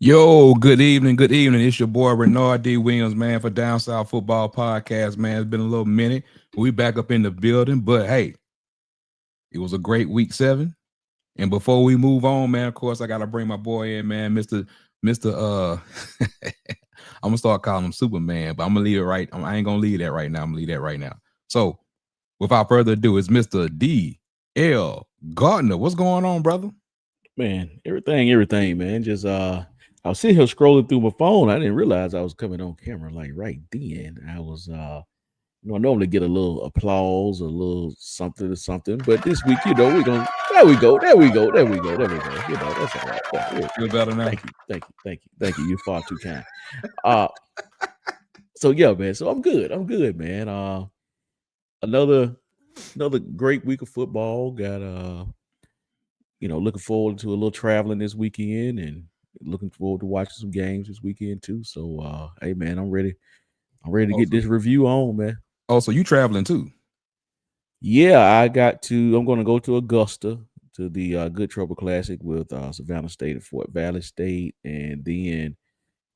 Yo, good evening, good evening. It's your boy Renard D. Williams, man, for Down South Football Podcast, man. It's been a little minute. We back up in the building, but hey, it was a great week 7. And before we move on, man, of course, I gotta bring my boy in, man, Mr. I'm gonna start calling him Superman, but I'm gonna leave it right. I ain't gonna leave that right now. I'm gonna leave that right now. So, without further ado, it's Mr. D.L. Gardner. What's going on, brother? Man, everything, man. Just I was sitting here scrolling through my phone. I didn't realize I was coming on camera like right then. I was I normally get a little applause, a little something or something, but this week, we're gonna there we go, there we go, there we go, there we go. That's all right. Feel better now? Thank you. You're far too kind. Uh so yeah, man. So I'm good, man. Another great week of football. Got looking forward to a little traveling this weekend and looking forward to watching some games this weekend too. So hey man, I'm ready to get this review on, man. Oh, so you traveling too? Yeah, I'm gonna go to Augusta to the Good Trouble Classic with Savannah State and Fort Valley State, and then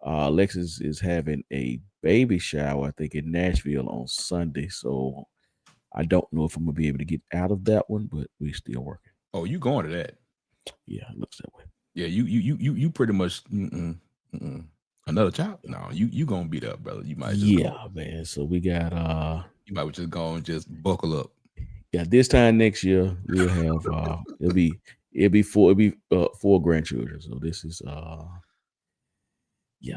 Alexis is having a baby shower, I think, in Nashville on Sunday. So I don't know if I'm gonna be able to get out of that one, but we're still working. Oh, you going to that? Yeah, it looks that way. Yeah, you pretty much another child. No, you gonna beat up, brother. You might just man. So we got you might just go and just buckle up. Yeah, this time next year we'll have it'll be four grandchildren. So this is they're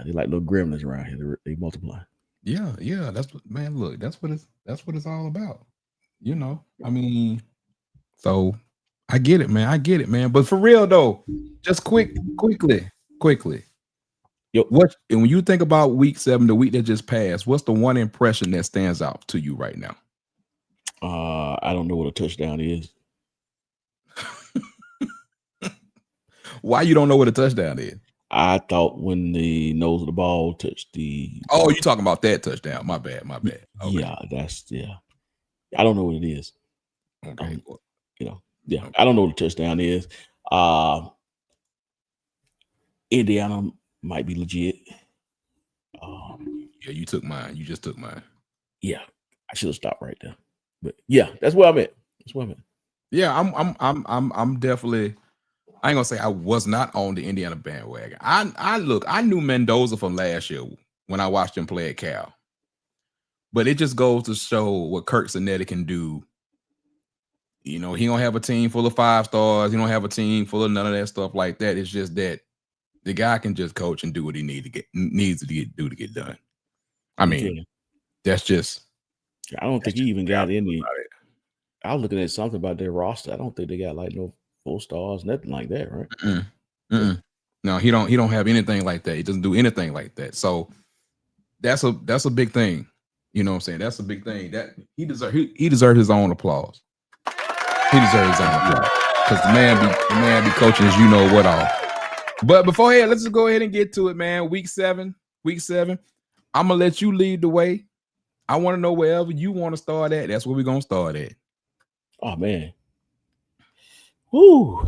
like little gremlins around here. They multiply. Yeah, that's what, man. Look, that's what it's all about. I mean, so I get it, man. But for real though, just quickly. Yep. And when you think about week 7, the week that just passed, what's the one impression that stands out to you right now? I don't know what a touchdown is. Why you don't know what a touchdown is? I thought when the nose of the ball touched the. Oh, you talking about that touchdown? My bad. Okay. Yeah, I don't know what it is. Okay. I don't know what a touchdown is. Indiana might be legit. Yeah, you took mine. You just took mine. Yeah, I should have stopped right there. But yeah, that's where I'm at. Yeah, I'm definitely. I ain't gonna say I was not on the Indiana bandwagon. I knew Mendoza from last year when I watched him play at Cal. But it just goes to show what Kirk Cinetti can do. He don't have a team full of 5 stars. He don't have a team full of none of that stuff like that. It's just that the guy can just coach and do what he needs to get done. I mean, that's just. I don't think he even got any. I was looking at something about their roster. I don't think they got like no 4 stars, nothing like that, right? No, he don't have anything like that. He doesn't do anything like that. So that's a big thing. You know what I'm saying? That's a big thing. That he deserves his own applause. He deserves his own applause because the man be coaching as you know what all. But beforehand, let's just go ahead and get to it, man. Week 7. I'm gonna let you lead the way. I want to know wherever you want to start at. That's where we're gonna start at. Oh man. Woo.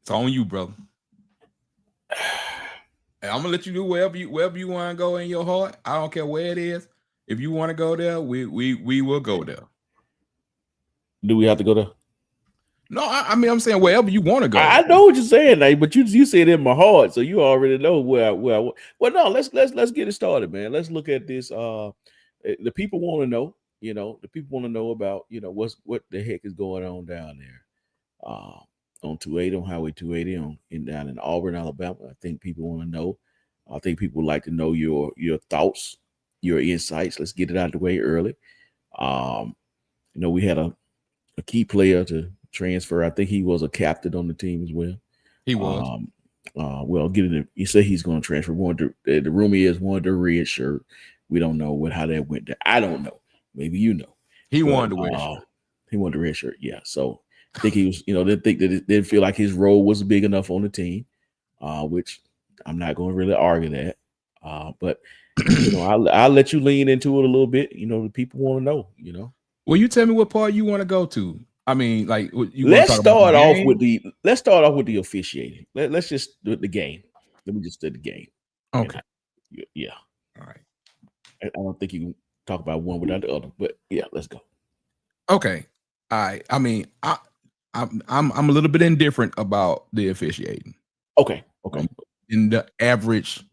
It's on you, brother. And I'm gonna let you do wherever you want to go in your heart. I don't care where it is. If you want to go there, we will go there. Do we have to go there? No, I mean I'm saying wherever you want to go. I know what you're saying, like, but you said in my heart, so you already know where. Well, no, let's get it started, man. Let's look at this. The people want to know. The people want to know about what the heck is going on down there. On 280, on Highway 280, down in Auburn, Alabama. I think people want to know. I think people would like to know your thoughts, your insights. Let's get it out of the way early. We had a key player to transfer. I think he was a captain on the team as well. He was. You say he's going to transfer. The rumor is wanted a red shirt. We don't know how that went down. I don't know. Maybe you know. He wanted the red shirt. He wanted the red shirt. Yeah. So I think he was. They think that it didn't feel like his role was big enough on the team, which I'm not going to really argue that. But I'll let you lean into it a little bit. The people want to know. Well, you tell me what part you want to go to. I mean, let's start off with the officiating. Let's just do the game. Let me just say the game. Okay. Yeah. All right. I don't think you can talk about one without the other, but yeah, let's go. Okay. All right. I mean, I'm a little bit indifferent about the officiating. Okay. In the average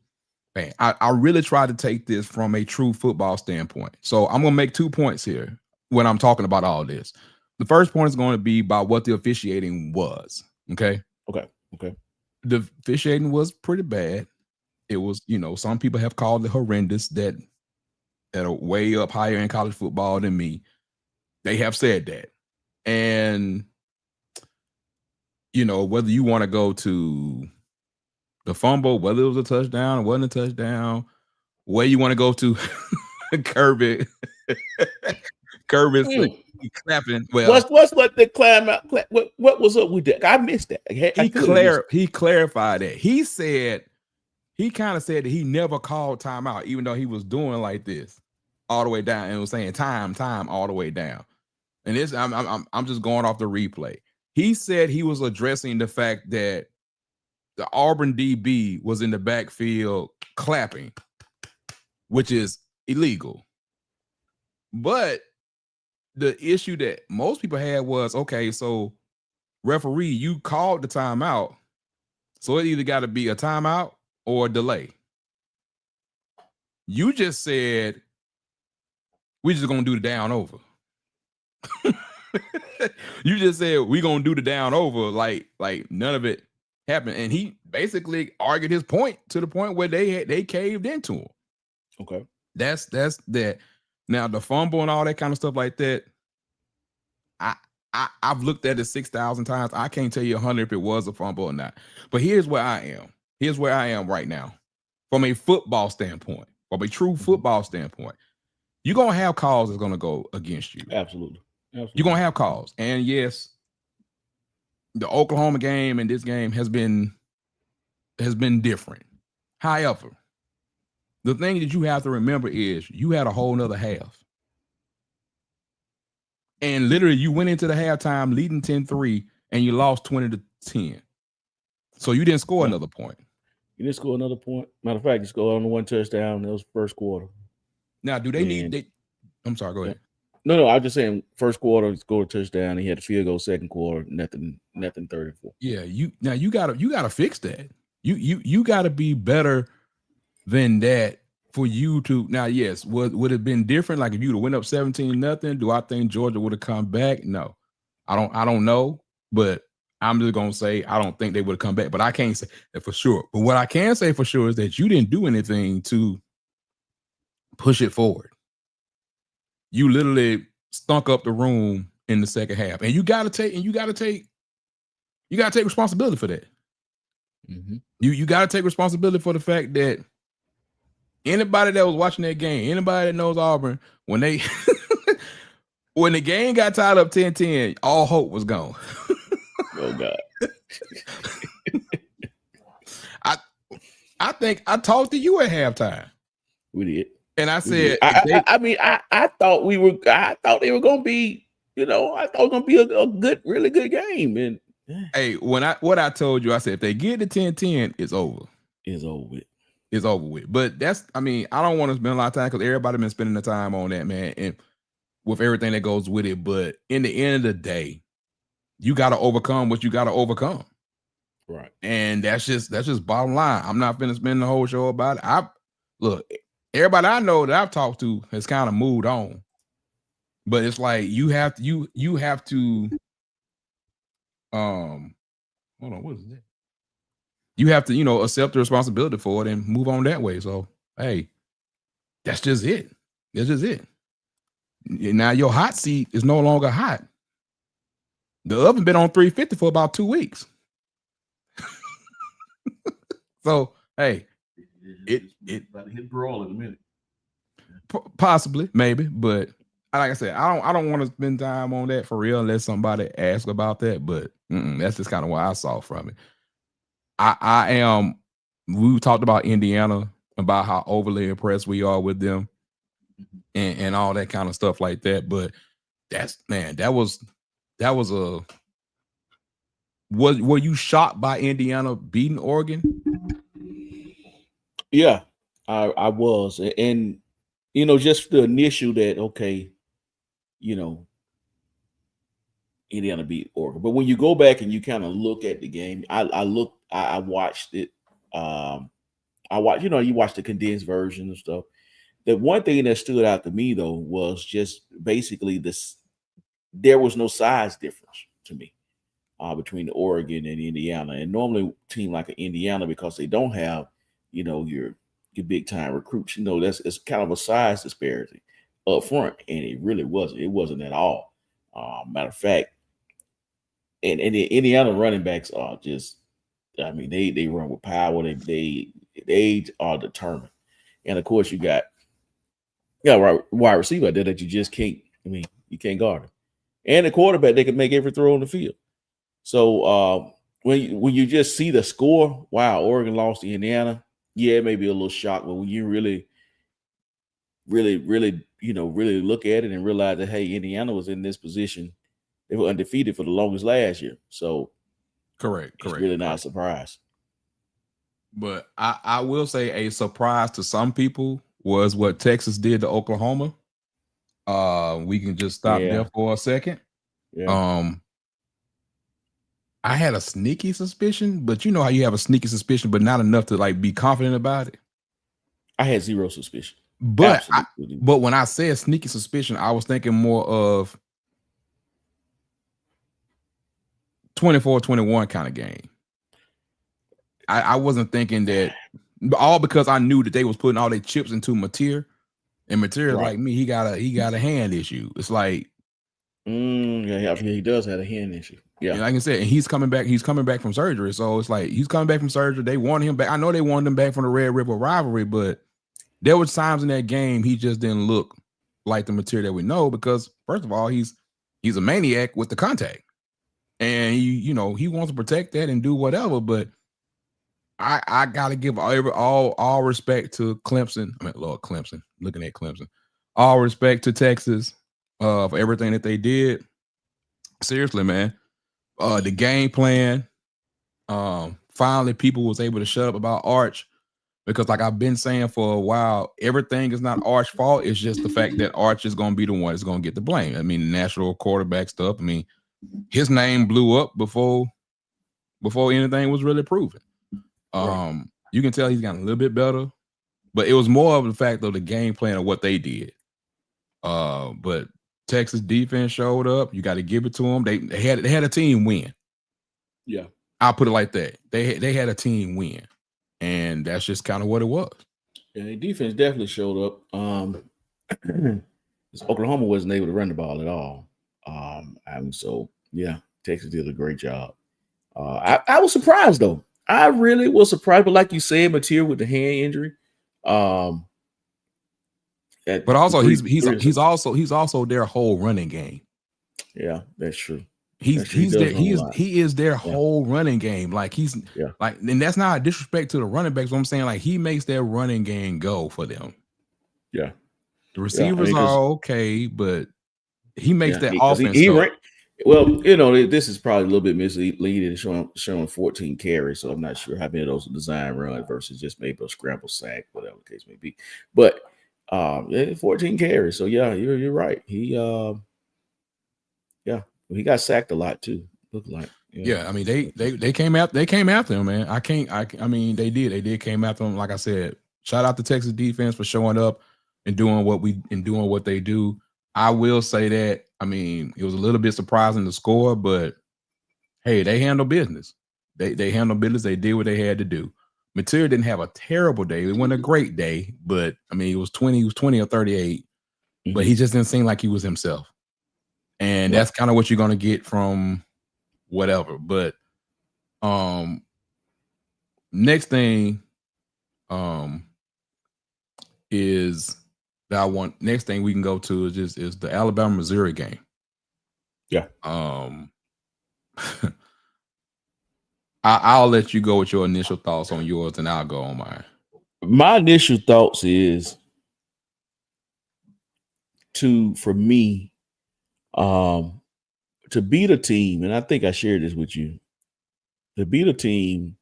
fan, I really try to take this from a true football standpoint. So I'm gonna make 2 points here when I'm talking about all this. The first point is going to be about what the officiating was. Okay. The officiating was pretty bad. It was, some people have called it horrendous, that are way up higher in college football than me. They have said that. And, whether you want to go to the fumble, whether it was a touchdown or wasn't a touchdown, where you want to go to, Kirby clapping. Well, what's the climb out? What was up with that? I missed that. He clarified that. He kind of said that he never called timeout, even though he was doing like this all the way down and was saying time all the way down. And this, I'm just going off the replay. He said he was addressing the fact that the Auburn DB was in the backfield clapping, which is illegal. But the issue that most people had was, okay, so referee, you called the timeout, so it either got to be a timeout or a delay. You just said we're just gonna do the down over. You just said we're gonna do the down over, like none of it happened, and he basically argued his point to the point where they caved into him. Okay, that's that. Now the fumble and all that kind of stuff like that, I've looked at it 6,000 times. I can't tell you 100 if it was a fumble or not. But here's where I am. Here's where I am right now, from a football standpoint, from a true football standpoint. You're gonna have calls that's gonna go against you. Absolutely. You're gonna have calls, and yes, the Oklahoma game and this game has been different. However, the thing that you have to remember is you had a whole nother half. And literally you went into the halftime leading 10-3 and you lost 20-10. So you didn't score another point. You didn't score another point. Matter of fact, you scored on the one touchdown. That was first quarter. Now, do they need I'm sorry, go ahead. No, I was just saying first quarter he scored a touchdown. He had a field goal second quarter, nothing 34. Yeah, you gotta fix that. You gotta be better than that for you to. Now, yes, would it have been different? Like if you'd have went up 17-0, do I think Georgia would have come back? No. I don't know, but I'm just gonna say I don't think they would have come back. But I can't say that for sure. But what I can say for sure is that you didn't do anything to push it forward. You literally stunk up the room in the second half, and you gotta take responsibility for that. Mm-hmm. You gotta take responsibility for the fact that anybody that was watching that game, anybody that knows Auburn, when they when the game got tied up 10-10, all hope was gone. Oh God. I think I talked to you at halftime. We did. And I said, I thought they were going to be, I thought it was going to be a good, really good game. And hey, what I told you, I said, if they get to 10-10, it's over. It's over with. It's over with. But I don't want to spend a lot of time because everybody been spending the time on that, man, and with everything that goes with it. But in the end of the day, you got to overcome what you got to overcome. Right. And that's just bottom line. I'm not finna spend the whole show about it. Look, everybody I know that I've talked to has kind of moved on. But it's like you have to hold on, what is that? You have to, accept the responsibility for it and move on that way. So hey, that's just it. That's just it. Now your hot seat is no longer hot. The oven been on 350 for about 2 weeks. So hey, it about to hit brawl in a minute. Possibly, maybe, but like I said, I don't want to spend time on that for real unless somebody asks about that. But that's just kind of what I saw from it. We talked about Indiana, about how overly impressed we are with them and all that kind of stuff like that. But were you shocked by Indiana beating Oregon? Yeah, I was, and just the initial that okay, you know, Indiana beat Oregon. But when you go back and you kind of look at the game, I watched it. I watched, you watch the condensed version and stuff. The one thing that stood out to me though was just basically this: there was no size difference to me between Oregon and Indiana. And normally, a team like Indiana, because they don't have, your big time recruits, that's it's kind of a size disparity up front, and it really wasn't. It wasn't at all. Matter of fact, and the Indiana running backs are just, I mean, they run with power. They are determined, and of course, you got wide receiver there that you just can't. I mean, you can't guard him, and the quarterback they can make every throw on the field. So when you just see the score, wow, Oregon lost to Indiana. Yeah, it may be a little shock, but when you really really look at it and realize that hey, Indiana was in this position, they were undefeated for the longest last year. So Correct. it's really not a surprise. But I will say a surprise to some people was what Texas did to Oklahoma. We can just stop there for a second. Yeah. I had a sneaky suspicion, but you know how you have a sneaky suspicion, but not enough to like be confident about it. I had zero suspicion. But but when I said sneaky suspicion, I was thinking more of 24-21 kind of game. I wasn't thinking that, all because I knew that they was putting all their chips into Mateer, and Mateer like me, he got a hand issue. It's like, yeah, he does have a hand issue. Yeah, like I said, and he's coming back. He's coming back from surgery, so it's like he's coming back from surgery. They wanted him back. I know they wanted him back from the Red River rivalry, but there was times in that game he just didn't look like the Mateer that we know, because first of all, he's a maniac with the contact, and he wants to protect that and do whatever, but I gotta give all respect to Clemson. I mean, Lord, Clemson. Looking at Clemson, all respect to Texas for everything that they did. Seriously, man. The game plan. Finally, people was able to shut up about Arch, because, like I've been saying for a while, everything is not Arch's fault. It's just the fact that Arch is going to be the one that's going to get the blame. I mean, the national quarterback stuff. I mean, his name blew up before anything was really proven. You can tell he's gotten a little bit better, but it was more of the fact of the game plan of what they did. But Texas defense showed up. You got to give it to them. They had a team win. Yeah, I'll put it like that. They had a team win, and that's just kind of what it was. Yeah, the defense definitely showed up. Oklahoma wasn't able to run the ball at all. And so yeah, Texas did a great job. I was surprised though. I really was surprised, but like you said, Mateer with the hand injury. But also he's also their whole running game. Yeah, that's true. He is their whole running game. Like like, and that's not a disrespect to the running backs. What I'm saying, like, he makes their running game go for them. Yeah, the receivers are okay, but he makes that offense go. Well, this is probably a little bit misleading, showing 14 carries. So I'm not sure how many of those are design runs versus just maybe a scramble sack, whatever the case may be. But 14 carries. So yeah, you're right. He got sacked a lot too. Looked like. Yeah, I mean they came after him, man. I mean they did came after him. Like I said, shout out to Texas defense for showing up and doing what they do. I will say that, I mean, it was a little bit surprising to score, but hey, they handle business. They handle business. They did what they had to do. Mateer didn't have a terrible day. It wasn't a great day, but I mean, he was 20 or 38, but he just didn't seem like he was himself. And that's kind of what you're gonna get from whatever. But next thing is that next thing we can go to is the Alabama Missouri game. Yeah. I'll let you go with your initial thoughts on yours, and I'll go on mine. My initial thoughts is for me, to beat a team, and I think I shared this with you, to beat a team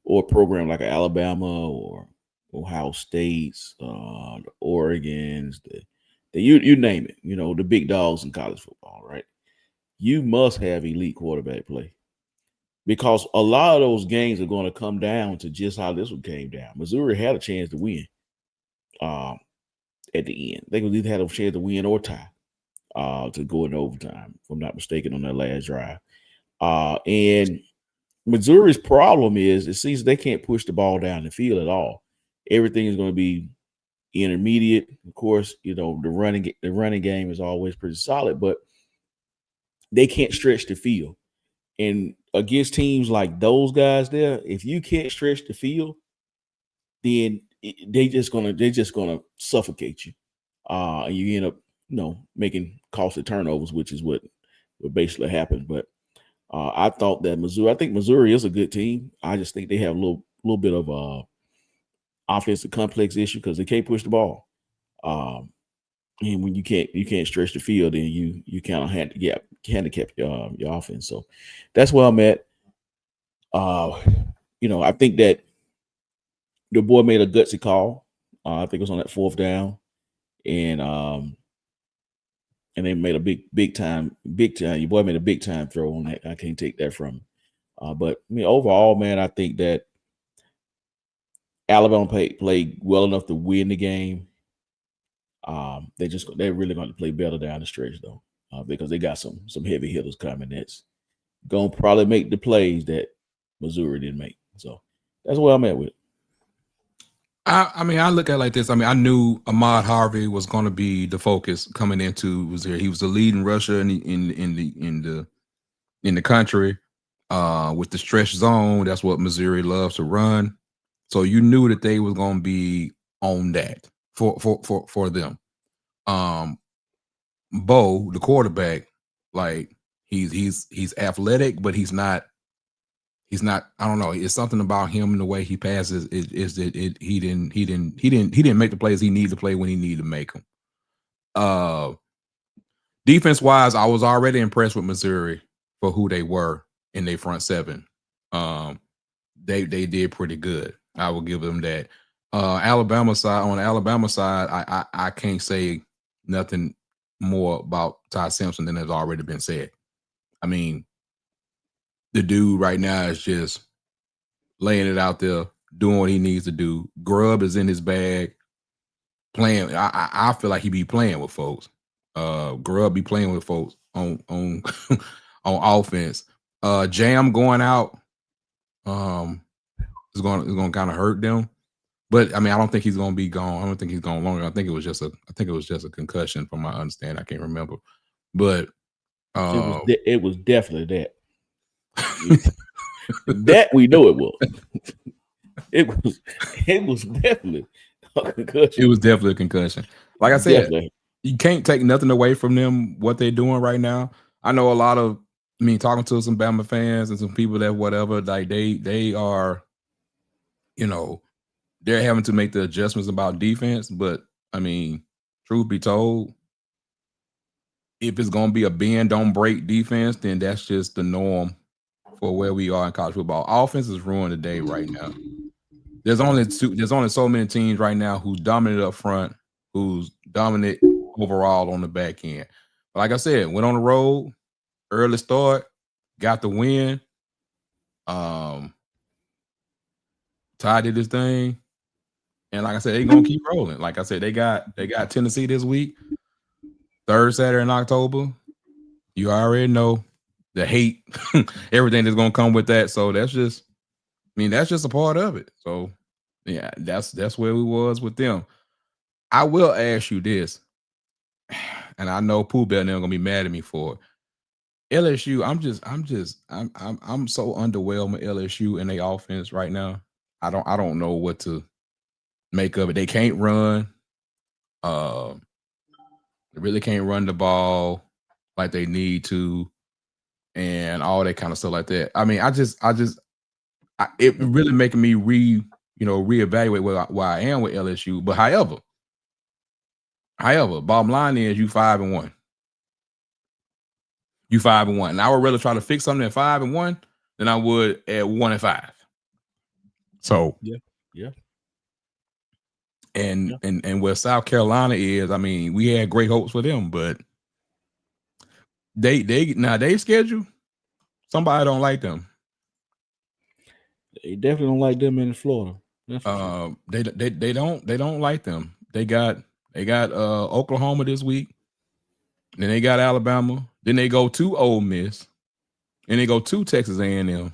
or a program like Alabama or Ohio States, the Oregons, you name it, the big dogs in college football, right? You must have elite quarterback play because a lot of those games are going to come down to just how this one came down. Missouri had a chance to win at the end. They could either had a chance to win or tie to go into overtime, if I'm not mistaken, on that last drive. And Missouri's problem is it seems they can't push the ball down the field at all. Everything is going to be intermediate. Of course, the running game is always pretty solid, but they can't stretch the field. And against teams like those guys there, if you can't stretch the field, then they're just gonna suffocate you. And you end up, making costly turnovers, which is what basically happened. But I thought that I think Missouri is a good team. I just think they have a little bit of offensive complex issue because they can't push the ball. And when you can't stretch the field, then you kind of handicap your offense. So that's where I'm at. I think that the boy made a gutsy call. I think it was on that fourth down, and they made a big time. Your boy made a big time throw on that. I can't take that from him. But I mean, overall, man, I think that Alabama played well enough to win the game. They're really going to play better down the stretch though, because they got some heavy hitters coming that's gonna probably make the plays that Missouri didn't make. So that's where I'm at with it. I mean, I look at it like this. I mean, I knew Ahmad Harvey was going to be the focus coming into was here. He was the leading rusher in the country with the stretch zone. That's what Missouri loves to run. So you knew that they was going to be on that for them. Bo, the quarterback, like he's athletic, but he's not. I don't know. It's something about him and the way he passes is that he didn't make the plays he needed to play when he needed to make them. Defense wise, I was already impressed with Missouri for who they were in their front seven. They did pretty good. I will give them that. On the Alabama side, I can't say nothing more about Ty Simpson than has already been said. I mean, the dude right now is just laying it out there, doing what he needs to do. Grub is in his bag, playing. I feel like he be playing with folks. Grub be playing with folks on on offense. Jam going out is going to kind of hurt them. But I mean, I don't think he's going to be gone. I don't think he's going longer. I think it was just a concussion, from my understanding. I can't remember, but it was definitely that. That we know it was. It was definitely a concussion. It was definitely a concussion. Like I said, you can't take nothing away from them, what they're doing right now. I know a lot of, talking to some Bama fans and some people that whatever, like they are, they're having to make the adjustments about defense. But I mean, truth be told, if it's going to be a bend, don't break defense, then that's just the norm for where we are in college football. Offense is ruined today right now. There's only so many teams right now who's dominant up front, who's dominant overall on the back end. But like I said, went on the road, early start, got the win. Ty did his thing. And like I said, they're gonna keep rolling. Like I said, they got Tennessee this week, third Saturday in October. You already know the hate, everything that's gonna come with that. So that's just a part of it. So yeah, that's where we was with them. I will ask you this, and I know Pooh Bear gonna be mad at me for it. LSU, I'm so underwhelmed with LSU and their offense right now. I don't know what to make of it. They can't run. They really can't run the ball like they need to, and all that kind of stuff like that. I mean, it really making me reevaluate where I am with LSU. But however, bottom line is you 5-1. You 5-1. And I would rather try to fix something at 5-1 than I would at 1-5. So yeah. and where South Carolina is, I mean, we had great hopes for them, but they schedule somebody don't like them. They definitely don't like them in Florida. Sure. They don't like them. They got Oklahoma this week. Then they got Alabama. Then they go to Ole Miss, and they go to Texas A&M.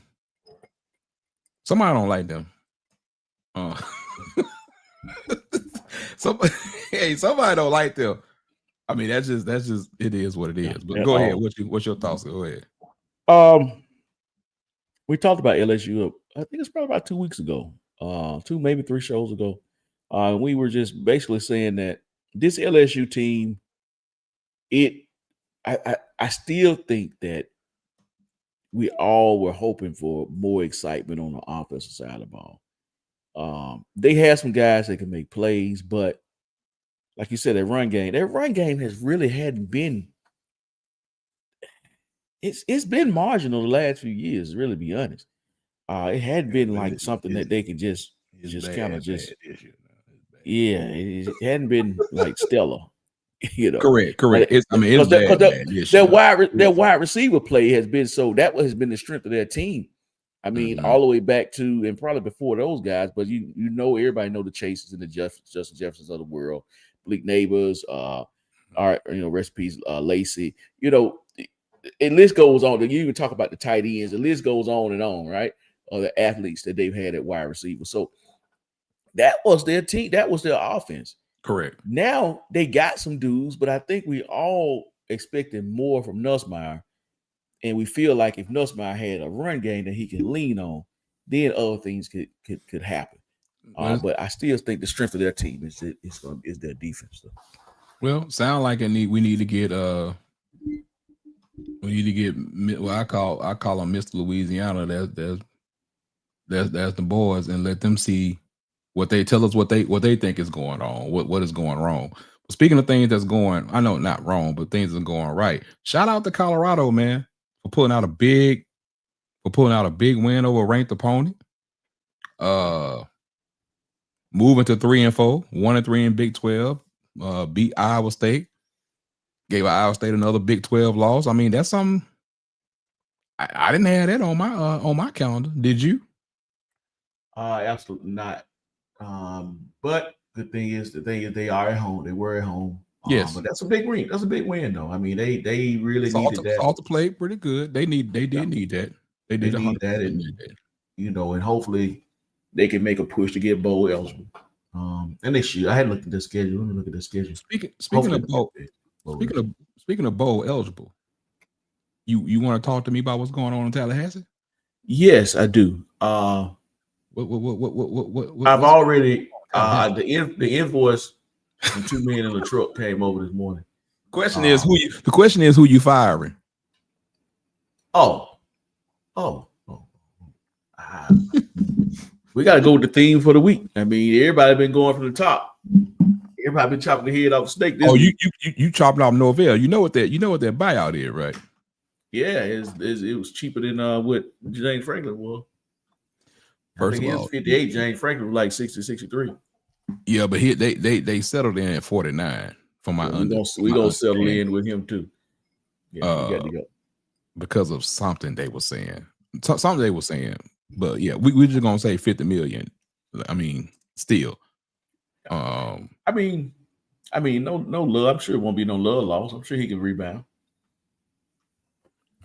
Somebody don't like them. Somebody don't like them. I mean, that's just it is what it is. But go ahead. What's your thoughts? Go ahead. We talked about LSU. I think it's probably about 2 weeks ago, 2 maybe 3 shows ago. We were just basically saying that this LSU team, I still think that we all were hoping for more excitement on the offensive side of the ball. They have some guys that can make plays, but like you said, that run game has really hadn't been. It's been marginal the last few years, to really be honest. It had been like something that they could just kind of just. Yeah, it hadn't been like stellar. You know, correct. Because their wide receiver play has been that has been the strength of their team. I mean, all the way back to and probably before those guys, but everybody know the Chases and the Justin Jeffersons of the world, Bleak Neighbors, recipes, Lacey, and list goes on. You even talk about the tight ends, the list goes on and on, right? Or the athletes that they've had at wide receiver. So that was their team, that was their offense. Correct. Now they got some dudes, but I think we all expected more from Nussmeier. And we feel like if Nussmeier had a run game that he can lean on, then other things could happen. But I still think the strength of their team is their defense. So. Well, sound like we need to get what I call them Mr. Louisiana. That's the boys, and let them see what they tell us what they think is going on, what is going wrong. Speaking of things that's going, I know not wrong, but things are going right. Shout out to Colorado, man, for pulling out a big win over a ranked opponent. Moving to 3-4, 1-3 in Big 12. Beat Iowa State. Gave Iowa State another Big 12 loss. I mean, that's something. I didn't have that on my calendar. Did you? Absolutely not. But the thing is that they are at home. They were at home. Yes, but that's a big win. That's a big win, though. I mean, they really needed that. Salter played pretty good. They did need that. They did need that, and hopefully they can make a push to get bowl eligible. And they should. I had looked at the schedule. Let me look at the schedule. Speaking of bowl eligible, you want to talk to me about what's going on in Tallahassee? Yes, I do. What I've already the invoice from 2 million in the truck came over this morning. The question is who you firing? We got to go with the theme for the week. I mean, everybody been going from the top. Everybody been chopping the head off the snake. You chopping off Norvell. You know what their buyout is, right? Yeah, it was cheaper than what James Franklin was. First of all, 58. James Franklin was like 60, 63. Yeah, but they settled in at 49. For my we gonna settle in with him too. Yeah, we got to go because of something they were saying. But yeah, we're just gonna say 50 million. I mean, still. I mean, no love. I'm sure it won't be no love loss. I'm sure he can rebound.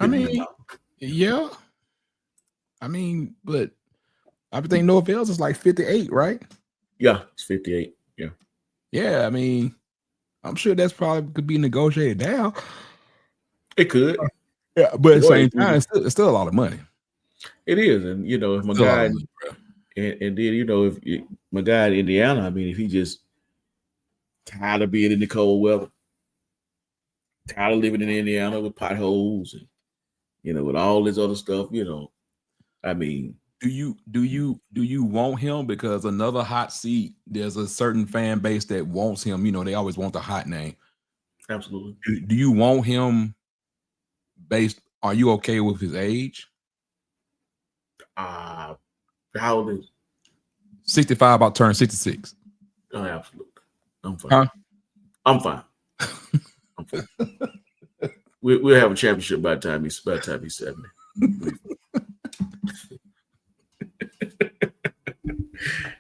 I mean, yeah. I mean, but I think Norvell's is like 58, right? Yeah, it's 58. Yeah. Yeah, I mean, I'm sure that's probably could be negotiated down. It could. Yeah, but at the same time, it's still a lot of money. It is. And, if my guy, and then, if my guy in Indiana, I mean, if he just tired of being in the cold weather, tired of living in Indiana with potholes and, with all this other stuff, I mean, do you want him? Because another hot seat, there's a certain fan base that wants him. They always want the hot name. Absolutely. Do you want him are you okay with his age? How old is 65, about to turn 66. Oh, absolutely. I'm fine. Huh? I'm fine. I'm fine. We'll have a championship by the time he's 70.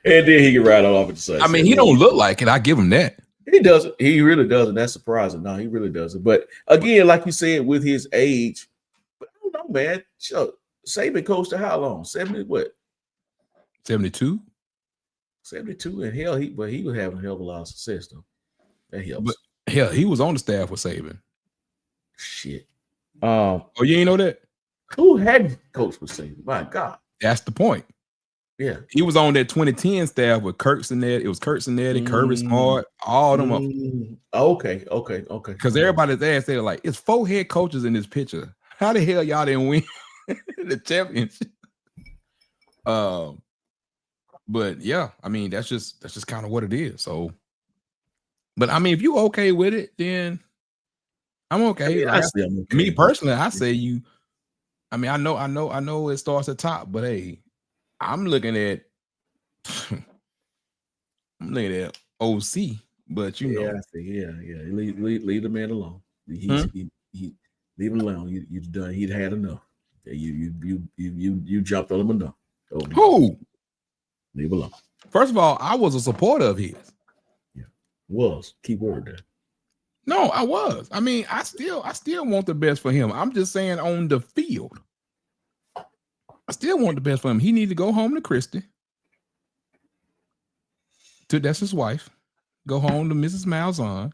And then he can ride off at the side. I mean, he don't look like it. I give him that. He doesn't. He really doesn't. That's surprising. No, he really doesn't. But again, like you said, with his age, but I don't know, man. Sure. Saban coached to how long? 70 what? 72? 72. And hell, he was having a hell of a lot of success though. That helps. But hell, he was on the staff with Saban. Shit. Oh, you ain't know that? Who hadn't coached with Saban? My God. That's the point. Yeah. He was on that 2010 staff with Kirk Cinetti. It was Kirk Cinetti, Kirby Smart, all them up. Okay. Because everybody's asked, they're like, it's 4 head coaches in this picture. How the hell y'all didn't win the championship? But yeah, I mean, that's just kind of what it is. So, but I mean, if you okay with it, then I'm okay. I mean, I'm okay. Me personally, I say you. I mean, I know it starts at top, but hey, I'm looking at OC, but you know, I see. Yeah. Leave the man alone. He leave him alone. You done. He'd had enough. You jumped on him enough. Who? Leave alone. First of all, I was a supporter of his. Yeah, was key word there. No, I was. I mean, I still want the best for him. I'm just saying on the field, I still want the best for him. He needs to go home to Christy. That's his wife. Go home to Mrs. Malzahn.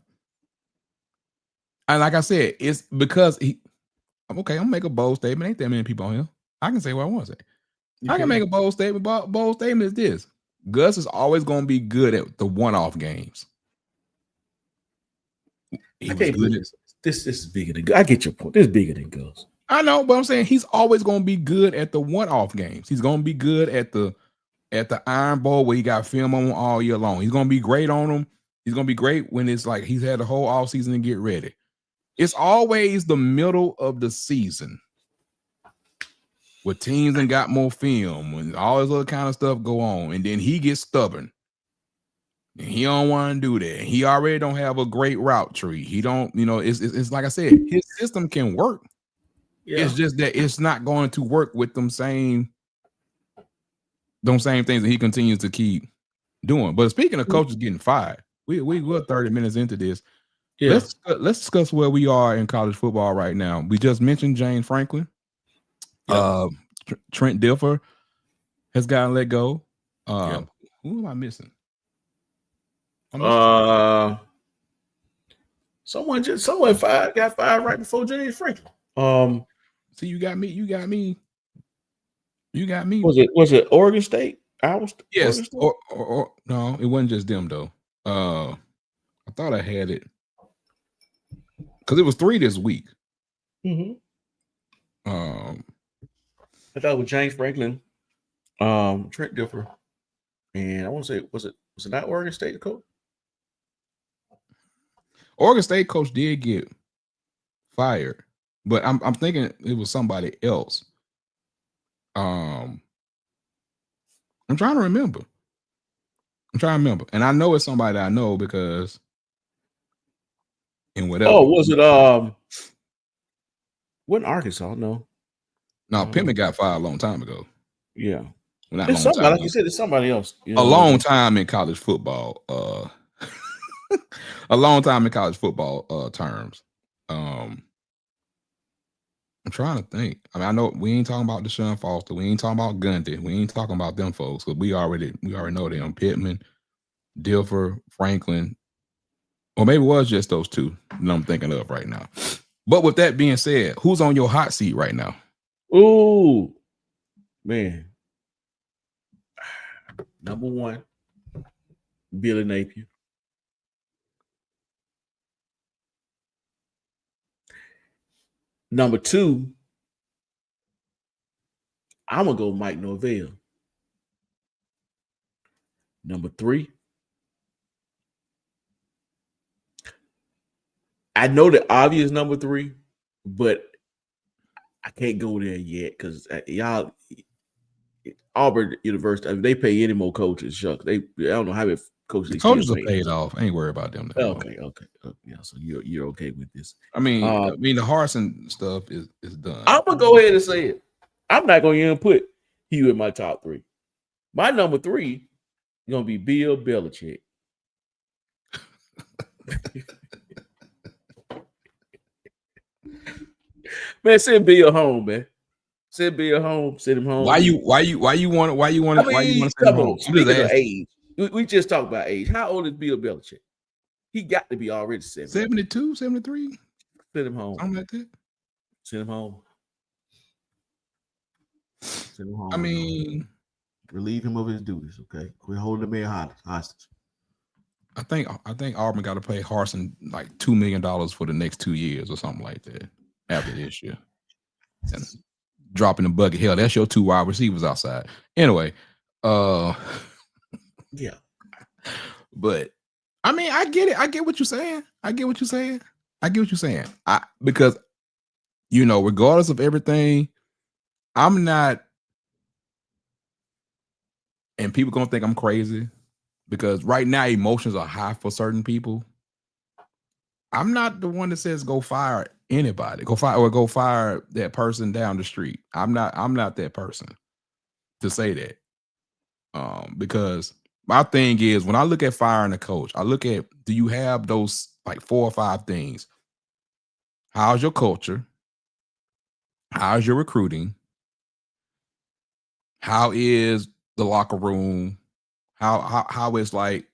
And like I said, it's because I'm okay. I'm gonna make a bold statement. Ain't that many people on here. I can say what I want to say. I can make a bold statement. Bold statement is this: Gus is always going to be good at the one-off games. This is bigger than Gus. I get your point. This is bigger than Gus. I know, but I'm saying he's always going to be good at the one-off games. He's going to be good at the Iron Bowl where he got film on all year long. He's going to be great on them. He's going to be great when it's like he's had the whole off season to get ready. It's always the middle of the season where teams and got more film and all this other kind of stuff go on, and then he gets stubborn. And he don't want to do that. He already don't have a great route tree. He don't, it's like I said, his system can work. Yeah. It's just that it's not going to work with them same things that he continues to keep doing. But speaking of coaches getting fired, we're 30 minutes into this. Yeah. Let's discuss where we are in college football right now. We just mentioned James Franklin. Yep. Trent Dilfer has gotten let go. Yep. Who am I missing? Someone got fired right before James Franklin. See, you got me. Was it Oregon State? Yes. Or no, it wasn't just them though. I thought I had it because it was 3 this week. Mm-hmm. I thought it was James Franklin, Trent Dilfer, and I want to say was it not Oregon State coach? Oregon State coach did get fired, but I'm thinking it was somebody else. I'm trying to remember. And I know it's somebody I know because in whatever. Oh, was it wasn't Arkansas? No, Pittman got fired a long time ago. Yeah. Well, it's somebody, like you said, it's somebody else. A long time in college football. A long time in college football terms. I'm trying to think. I mean, I know we ain't talking about Deshaun Foster. We ain't talking about Gundy. We ain't talking about them folks because we already know them. Pittman, Dilfer, Franklin, or maybe it was just those two that I'm thinking of right now. But with that being said, who's on your hot seat right now? Ooh, man. Number 1, Billy Napier. Number 2, I'm going to go Mike Norvell. Number 3, I know the obvious number 3, but I can't go there yet because y'all, Auburn University, if they pay any more coaches, shucks. I don't know how many coach. The They still coaches are paid. paid off. I ain't worried about them. No more. Okay. Yeah, so you're okay with this. I mean, the Harsin stuff is done. I'm gonna go ahead and say it. I'm not gonna even put Hugh in my top 3. My number 3 is gonna be Bill Belichick. Man, send Bill home, man. Send Bill home. Send him home. Why you want to send him home? Speaking of age, we just talked about age. How old is Bill Belichick? He got to be already 72, 73. Send him home. Something like that. Send him home. Send him home. I mean, relieve him of his duties. Okay, we're holding the man hostage. I think Auburn got to pay Harsin like $2 million for the next 2 years or something like that after this year. And dropping the bucket. Hell, that's your 2 wide receivers outside. Anyway, yeah. But I mean, I get it. I get what you're saying. Because regardless of everything, I'm not, and people gonna think I'm crazy because right now emotions are high for certain people. I'm not the one that says go fire anybody, go fire that person down the street. I'm not that person to say that. Because my thing is when I look at firing a coach, I look at, do you have those like 4 or 5 things? How's your culture? How's your recruiting? How is the locker room? How is like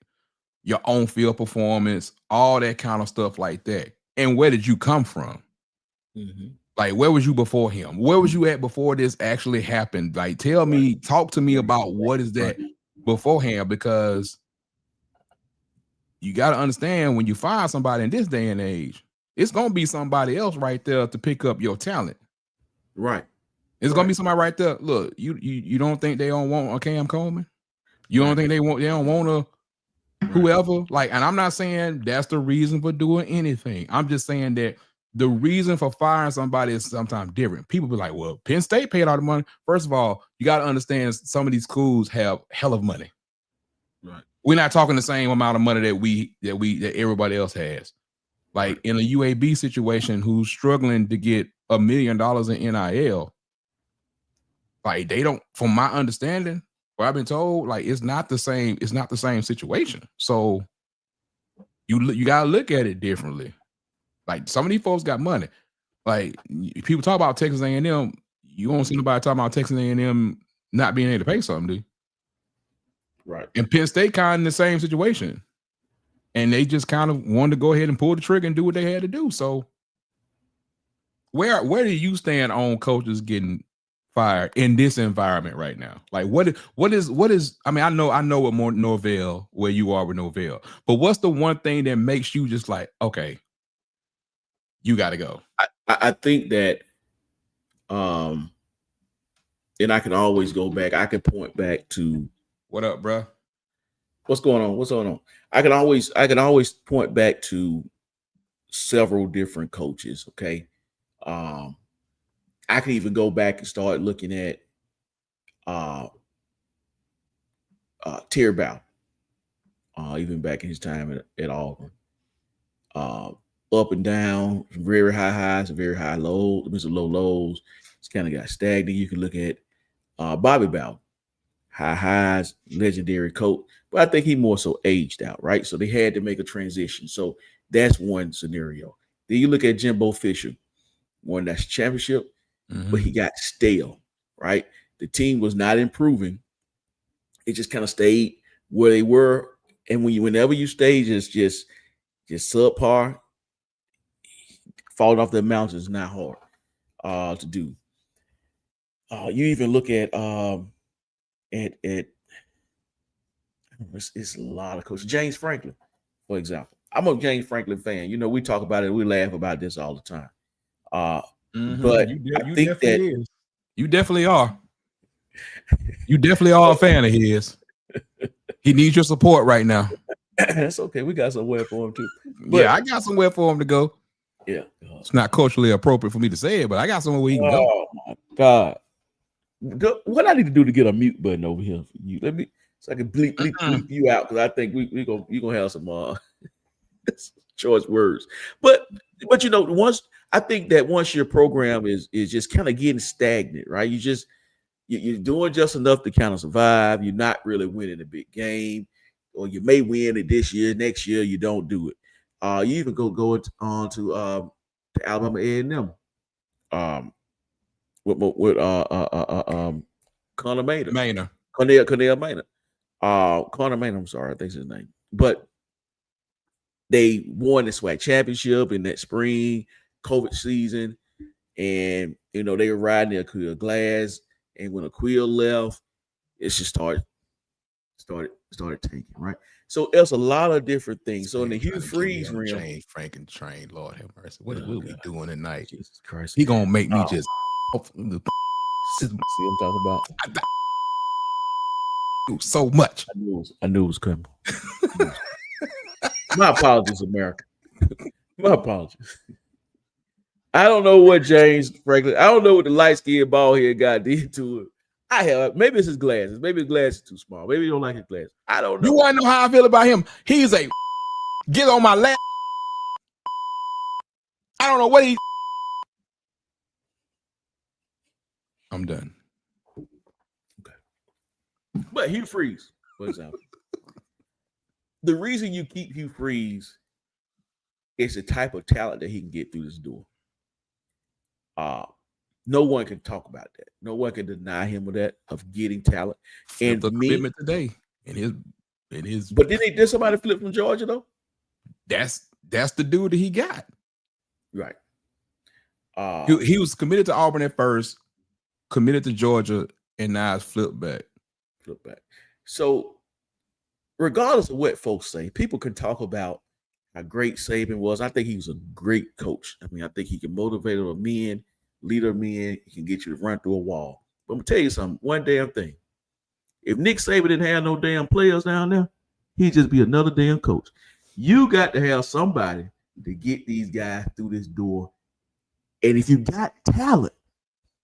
your own field performance? All that kind of stuff like that. And where did you come from? Mm-hmm. Like, where was you before him? Where was you at before this actually happened? Like, talk to me about what is that beforehand, because you got to understand when you fire somebody in this day and age, it's going to be somebody else right there to pick up your talent. Right. It's going to be somebody right there. Look, you don't think they don't want a Cam Coleman? You don't think they don't want a whoever? Like, and I'm not saying that's the reason for doing anything. I'm just saying that the reason for firing somebody is sometimes different. People be like, well, Penn State paid all the money. First of all, you got to understand some of these schools have hell of money. Right. We're not talking the same amount of money that everybody else has. Like in a UAB situation, who's struggling to get $1 million in NIL, like they don't, from my understanding, what I've been told, like it's not the same. It's not the same situation. So you gotta look at it differently. Like some of these folks got money. Like people talk about Texas A&M, you won't see nobody talking about Texas A&M not being able to pay something, do you? Right. And Penn State kind of in the same situation. And they just kind of wanted to go ahead and pull the trigger and do what they had to do. So where do you stand on coaches getting fired in this environment right now? Like what is I mean, I know what more Norvell, where you are with Norvell, but what's the one thing that makes you just like, okay, you got to go? I think that, and I can always go back. I can point back to what up, bro? What's going on? I can always point back to several different coaches. Okay. I can even go back and start looking at Terry Bowden, even back in his time at Auburn. Up and down, very high highs, very high lows, some low lows. It's kind of got stagnant. You can look at Bobby Bowden, high highs, legendary coach, but I think he more so aged out, right? So they had to make a transition. So that's one scenario. Then you look at Jimbo Fisher, won that championship, but he got stale, right? The team was not improving. It just kind of stayed where they were. And whenever you stay just subpar, falling off the mountain is not hard to do. You even look at it's a lot of coaches. James Franklin, for example. I'm a James Franklin fan. You know, we talk about it. We laugh about this all the time. But I think that you definitely are. You definitely are a fan of his. He needs your support right now. That's okay. We got somewhere for him too. But, yeah, I got somewhere for him to go. Yeah, it's not culturally appropriate for me to say it, but I got somewhere where he can go. Oh my God! What I need to do to get a mute button over here for you? so I can bleep you out because I think we gonna have some choice words. But once I think that once your program is just kind of getting stagnant, right? You're doing just enough to kind of survive. You're not really winning a big game, or you may win it this year. Next year, you don't do it. You even go on to Alabama A&M, with Connor Maynard, Cornell Maynard, Connor Maynard. I'm sorry, I think his name, but they won the SWAC championship in that spring COVID season, and they were riding their Aqeel Glass. And when Aqeel left, it just started tanking, right? So there's a lot of different things. So in the Hugh Freeze realm, Jane Franken train, Lord have mercy. What are we doing tonight? Jesus Christ, he gonna make me just see what I'm talking about. So much. I knew it was coming. My apologies, America. My apologies. I don't know what James Franklin. I don't know what the light skinned bald head guy did to it. Maybe it's his glasses. Maybe his glasses are too small. Maybe you don't like his glasses. I don't know. You want to know how I feel about him? He's a get on my lap. I don't know what he. I'm done. Okay. But Hugh Freeze, for example, the reason you keep Hugh Freeze is the type of talent that he can get through this door. No one can talk about that. No one can deny him of getting talent. And the commitment today in his. But did somebody flip from Georgia though? That's the dude that he got. Right. He was committed to Auburn at first, committed to Georgia, and now it's flipped back. So, regardless of what folks say, people can talk about how great Saban was. I think he was a great coach. I mean, I think he can motivate other men, lead other men. He can get you to run through a wall. But I'm gonna tell you something. One damn thing. If Nick Saban didn't have no damn players down there, he'd just be another damn coach. You got to have somebody to get these guys through this door. And if you got talent,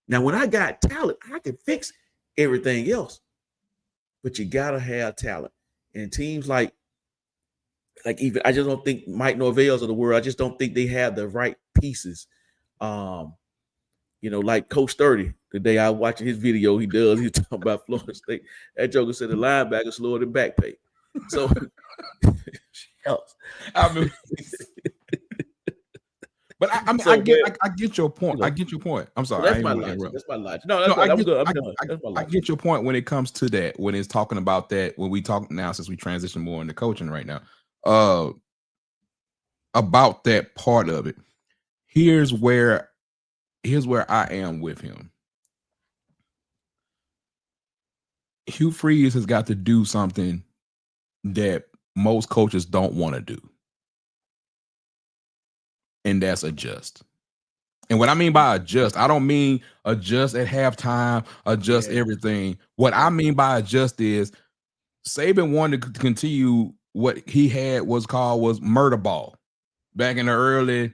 now when I got talent, I can fix everything else. But you gotta have talent. And teams like even I just don't think Mike Norvell's of the world. I just don't think they have the right pieces. Like Coach 30. The day I was watching his video, he's talking about Florida State. That joker said the linebacker slower than back pay. So I mean, but I get your point. I get your point. I'm sorry. That's my logic. That's my logic. No, I'm good. I'm done. That's my logic. I get your point when it comes to that. When it's talking about that, when we talk now, since we transition more into coaching right now, about that part of it. Here's where I am with him. Hugh Freeze has got to do something that most coaches don't want to do. And that's adjust. And what I mean by adjust, I don't mean adjust at halftime, adjust everything. What I mean by adjust is Saban wanted to continue what he had was murder ball back in the early,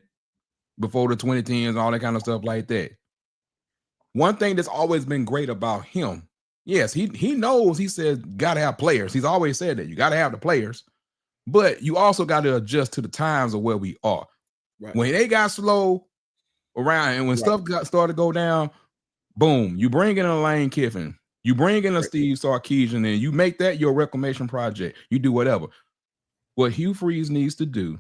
before the 2010s, all that kind of stuff like that. One thing that's always been great about him, yes, he knows, he says, got to have players. He's always said that. You got to have the players, but you also got to adjust to the times of where we are. Right. When they got slow around and when stuff started to go down, boom, you bring in a Lane Kiffin, you bring in a Steve Sarkisian, and you make that your reclamation project. You do whatever. What Hugh Freeze needs to do,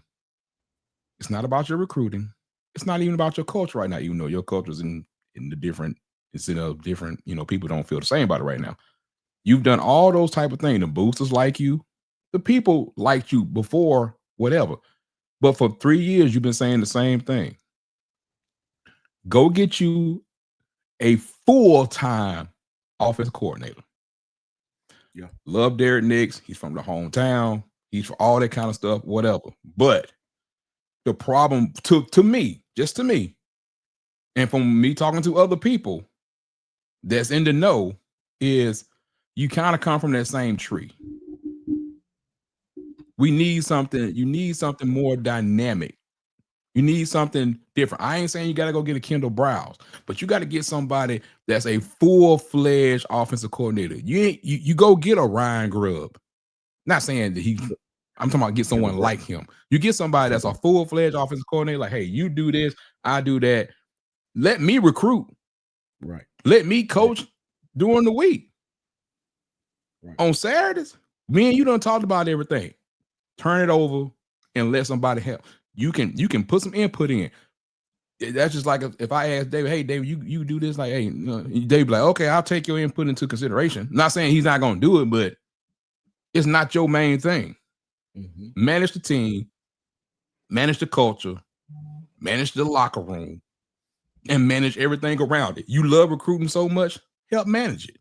it's not about your recruiting. It's not even about your culture right now. You know, your culture's in the different, it's in a different, people don't feel the same about it right now. You've done all those type of things. The boosters like you. The people liked you before, whatever. But for 3 years, you've been saying the same thing. Go get you a full-time offense coordinator. Yeah. Love Derek Nix. He's from the hometown. He's for all that kind of stuff, whatever. But the problem to me, just to me, and from me talking to other people that's in the know, is you kind of come from that same tree. We need something. You need something more dynamic You need something different. I ain't saying you got to go get a Kendall Browse, but you got to get somebody that's a full-fledged offensive coordinator. You go get a Ryan Grubb. Not saying that I'm talking about get someone like him. You get somebody that's a full-fledged offensive coordinator, like, hey, you do this, I do that. Let me recruit. Right. Let me coach during the week. Right. On Saturdays, me and you done talked about everything. Turn it over and let somebody help. You can put some input in. That's just like if I ask David, hey, David, you do this, like, hey, David like, okay, I'll take your input into consideration. Not saying he's not going to do it, but it's not your main thing. Mm-hmm. Manage the team, manage the culture, manage the locker room, and manage everything around it. You love recruiting so much, help manage it.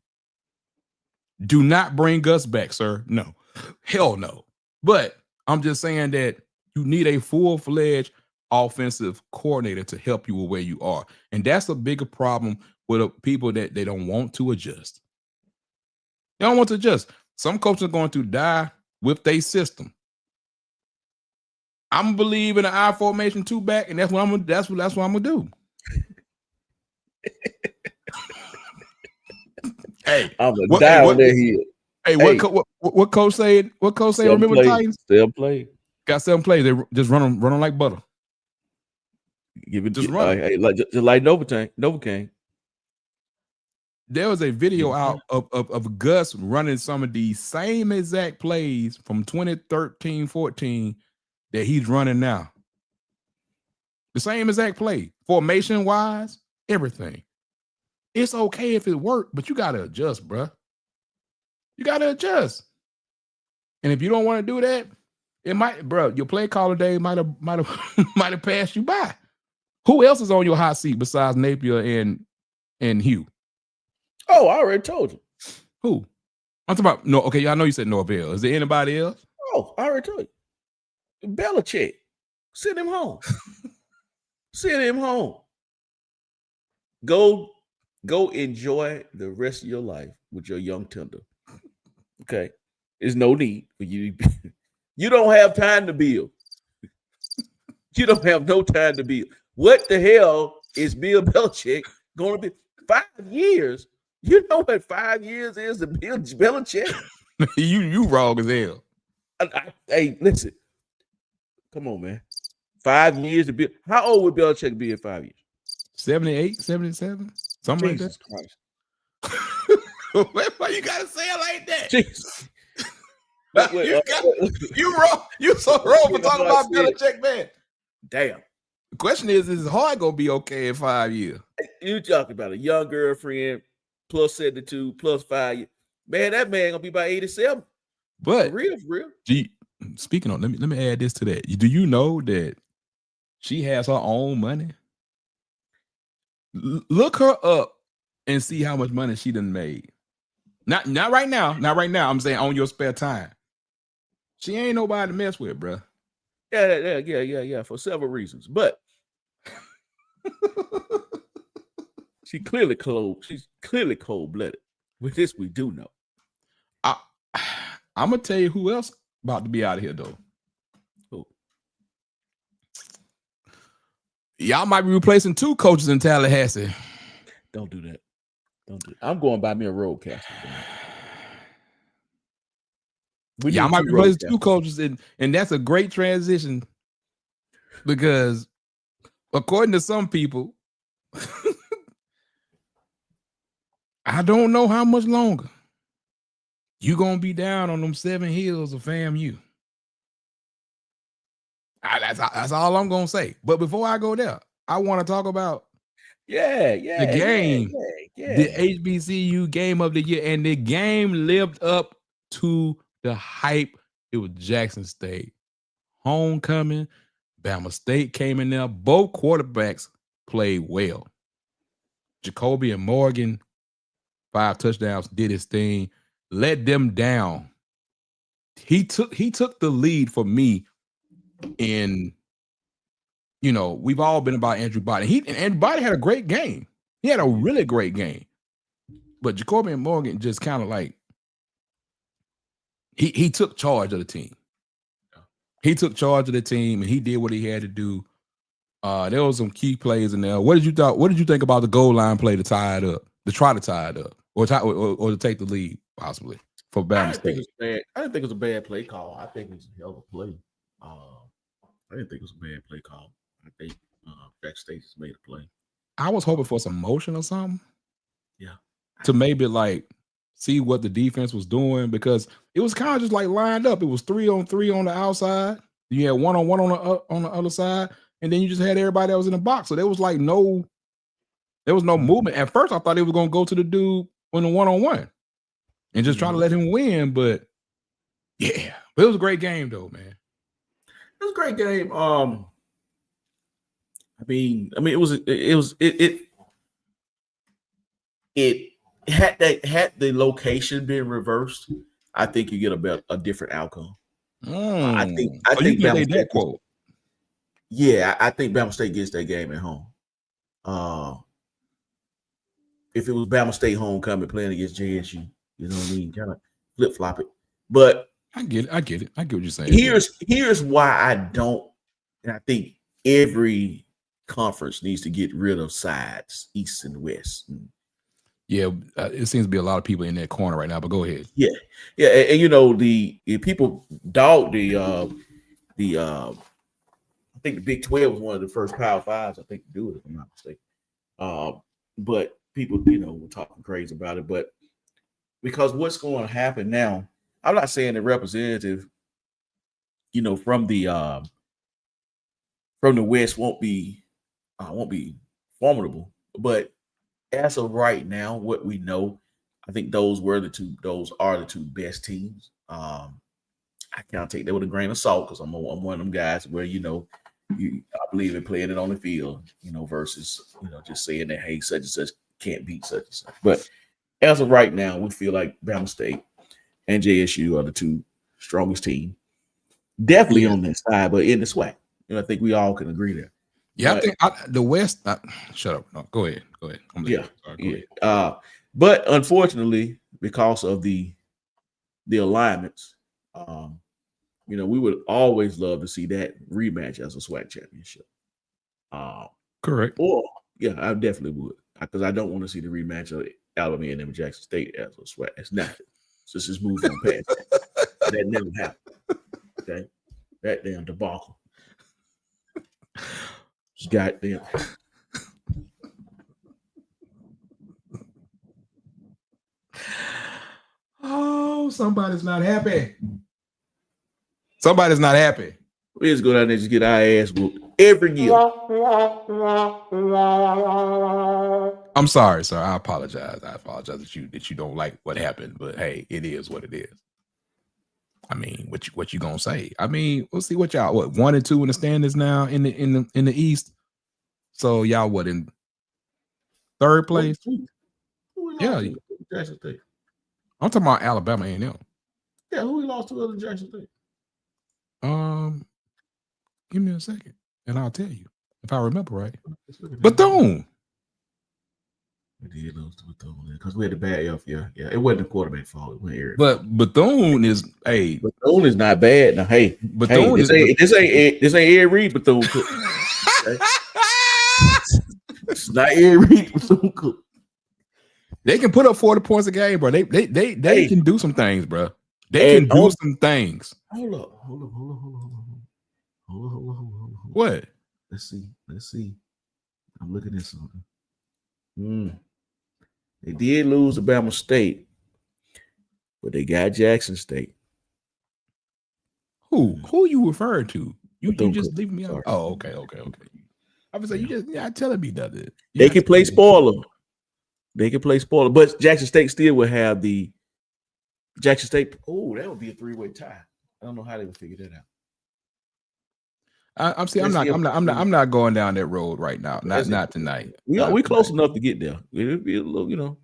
Do not bring Gus back, sir. No. Hell no. But I'm just saying that you need a full-fledged offensive coordinator to help you with where you are. And that's a bigger problem with people that they don't want to adjust. They don't want to adjust. Some coaches are going to die with their system. I'm believe in the I formation 2 back, and that's what I'm gonna do. Hey, I'm gonna die on that hill. Hey, what coach said? What coach said? Remember the Titans? Still play. Got 7 plays. They just run them like butter. Give it just run. Just like Novocaine. There was a video out of Gus running some of these same exact plays from 2013-14 that he's running now. The same exact play, formation wise, everything. It's okay if it worked, but you gotta adjust, bro. You gotta adjust. And if you don't want to do that, it might, bro. Your play caller day might have passed you by. Who else is on your hot seat besides Napier and Hugh? Oh, I already told you. Who? I'm talking about. No, okay. I know you said Norvell. Is there anybody else? Oh, I already told you. Belichick. Send him home. Send him home. Go enjoy the rest of your life with your young tender. Okay. There's no need for you. You don't have time to build. You don't have no time to build. What the hell is Bill Belichick going to be? 5 years? You know what 5 years is to Bill Belichick? you wrong as hell. Hey, listen. Come on, man. 5 years to build. How old would Belichick be in 5 years? 78, 77? Something Jesus like that. Christ. Why you gotta say it like that? Jesus. You wrong. You so wrong for talking about Belichick, man. Damn. The question is Hard gonna be okay in 5 years? You talking about a young girlfriend plus 72 plus 5 years. Man, that man gonna be about 87. But for real. Speaking of, let me add this to that. Do you know that she has her own money? Look her up and see how much money she done made. Not right now. Not right now. I'm saying on your spare time. She ain't nobody to mess with, bro. Yeah. For several reasons, but she's clearly cold-blooded. With this, we do know. I'm gonna tell you who else about to be out of here though. Who? Y'all might be replacing 2 coaches in Tallahassee. Don't do that. I'm going by me a roadcaster. Y'all might be replacing 2 coaches, and that's a great transition because according to some people, I don't know how much longer you gonna be down on them 7 hills of FAMU. That's all I'm gonna say. But before I go there, I want to talk about the game, the HBCU game of the year, and the game lived up to the hype. It was Jackson State homecoming. Bama State came in there. Both quarterbacks played well. Jacoby and Morgan, 5 touchdowns, did his thing, let them down. He took the lead for me. In, we've all been about Andrew Body. Andrew Body had a great game. He had a really great game. But Jacoby and Morgan just kind of like he took charge of the team. He took charge of the team and he did what he had to do. There was some key plays in there. What did you think about the goal line play to tie it up, to try to tie it up, or to take the lead possibly for I Bama didn't think it State? was bad. I didn't think it was a bad play call. I think it was a hell of a play. I didn't think it was a bad play call. I think Jackson State just made a play. I was hoping for some motion or something. Yeah. To maybe like see what the defense was doing, because it was kind of just like lined up. It was 3-on-3 on the outside. You had 1-on-1 on the other side, and then you just had everybody that was in the box. So there was no movement. At first, I thought they was gonna go to the dude on the 1-on-1 and just try to let him win. But yeah, but it was a great game though, man. It was a great game. It had the location been reversed, I think you get a different outcome. I think Bama State quote. Yeah, I think Bama State gets that game at home. If it was Bama State homecoming playing against JSU, you know what I mean, kind of flip flop it. But I get it. I get what you're saying. Here's why I don't, and I think every conference needs to get rid of sides, East and West. Yeah, it seems to be a lot of people in that corner right now. But go ahead. Yeah, and you know the people dog I think the Big 12 was one of the first Power Fives, I think, to do it, if I'm not mistaken. But people, were talking crazy about it. But because what's going to happen now, I'm not saying the representative, from the West won't be formidable, but as of right now, what we know, I think those are the two best teams. I can't take that with a grain of salt because I'm one of them guys where I believe in playing it on the field, versus just saying that hey, such and such can't beat such and such. But as of right now, we feel like Bama State and JSU are the two strongest teams. Definitely on that side, but in the SWAC, I think we all can agree there. Yeah, but, I think the West. Shut up. No, go ahead. But unfortunately, because of the alignments, we would always love to see that rematch as a SWAC championship. Correct. Or I definitely would, because I don't want to see the rematch of Alabama and Jackson State as a SWAC. It's nothing. So let's just move on past that. That never happened. Okay, that damn debacle. Just goddamn. Oh, somebody's not happy. Somebody's not happy. We just go down there and just get our ass whooped every year. I'm sorry, sir. I apologize. That you don't like what happened, but hey, it is what it is. I mean, what you gonna say? I mean, we'll see what y'all 1 and 2 in the standings now in the East. So y'all in third place? Yeah, Jackson State. I'm talking about Alabama A&M. Yeah, who we lost to other Jackson State? Give me a second, and I'll tell you if I remember right. Bethune. We did lose to Bethune because we had the bad F. Yeah. It wasn't the quarterback fault. It wasn't but Bethune is Bethune is not bad. Now, Bethune this ain't Ed Reed Bethune Cook. It's not Ed Reed Bethune Cook. They can put up 40 points a game, bro. They can do some things, bro. They can do some things. Hold up. What? Let's see. I'm looking at something. They did lose to Bama State, but they got Jackson State. Who you referring to? You just leave me out. Oh, okay. I was like, telling me nothing. They can play spoiler. But Jackson State still will have the Jackson State. Oh, that would be a 3-way tie. I don't know how they would figure that out. I'm not going down that road right now. Not tonight. We close enough to get there. It'll be a little,